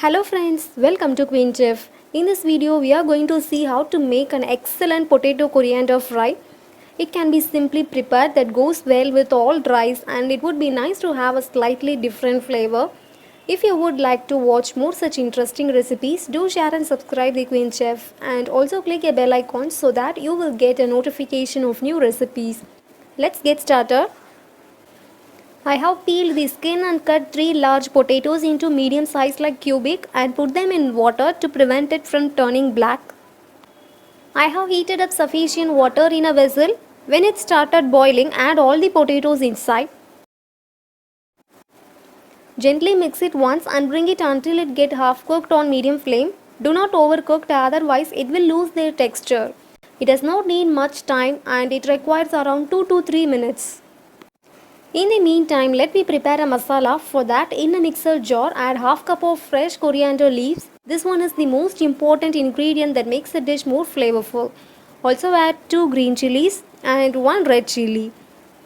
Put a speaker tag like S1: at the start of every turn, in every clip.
S1: Hello friends, welcome to Queen Chef. In this video, we are going to see how to make an excellent potato coriander fry. It can be simply prepared that goes well with all rice and it would be nice to have a slightly different flavor. If you would like to watch more such interesting recipes, do share and subscribe the Queen Chef and also click a bell icon so that you will get a notification of new recipes. Let's get started. I have peeled the skin and cut 3 large potatoes into medium size like cubic and put them in water to prevent it from turning black. I have heated up sufficient water in a vessel. When it started boiling, add all the potatoes inside. Gently mix it once and bring it until it gets half cooked on medium flame. Do not overcook, otherwise it will lose their texture. It does not need much time and it requires around 2 to 3 minutes. In the meantime, let me prepare a masala. For that, in a mixer jar, add half cup of fresh coriander leaves. This one is the most important ingredient that makes the dish more flavorful. Also add 2 green chilies and 1 red chili.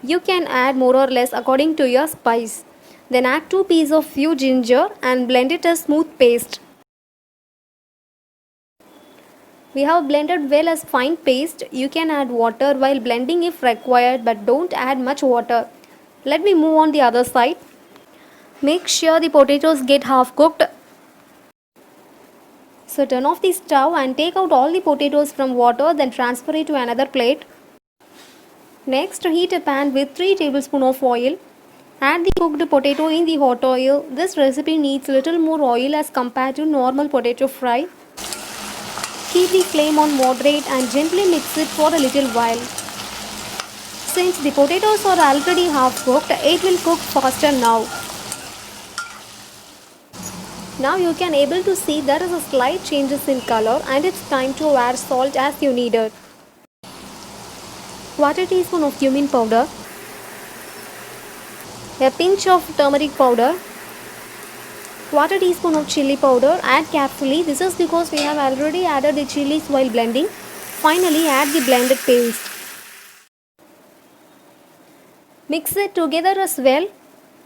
S1: You can add more or less according to your spice. Then add 2 pieces of few ginger and blend it a smooth paste. We have blended well as fine paste. You can add water while blending if required, but don't add much water. Let me move on the other side. Make sure the potatoes get half cooked. So turn off the stove and take out all the potatoes from water, then transfer it to another plate. Next, heat a pan with 3 tablespoons of oil. Add the cooked potato in the hot oil. This recipe needs little more oil as compared to normal potato fry. Keep the flame on moderate and gently mix it for a little while. Since the potatoes are already half cooked, it will cook faster now. Now you can able to see there is a slight changes in color and it's time to add salt as you need it. Quarter teaspoon of cumin powder. A pinch of turmeric powder. Quarter teaspoon of chili powder. Add carefully. This is because we have already added the chilies while blending. Finally add the blended paste. Mix it together as well.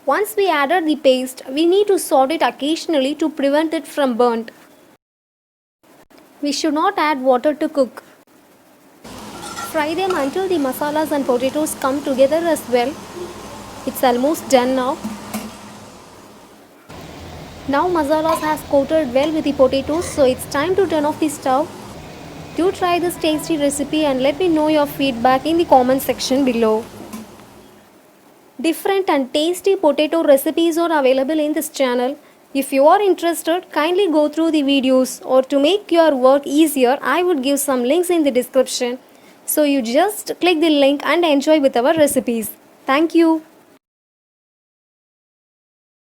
S1: Once we added the paste, we need to salt it occasionally to prevent it from burnt. We should not add water to cook. Fry them until the masalas and potatoes come together as well. It's almost done now. Now masalas has coated well with the potatoes, so it's time to turn off the stove. Do try this tasty recipe and let me know your feedback in the comment section below. Different and tasty potato recipes are available in this channel. If you are interested, kindly go through the videos, or to make your work easier, I would give some links in the description. So you just click the link and enjoy with our recipes. Thank you.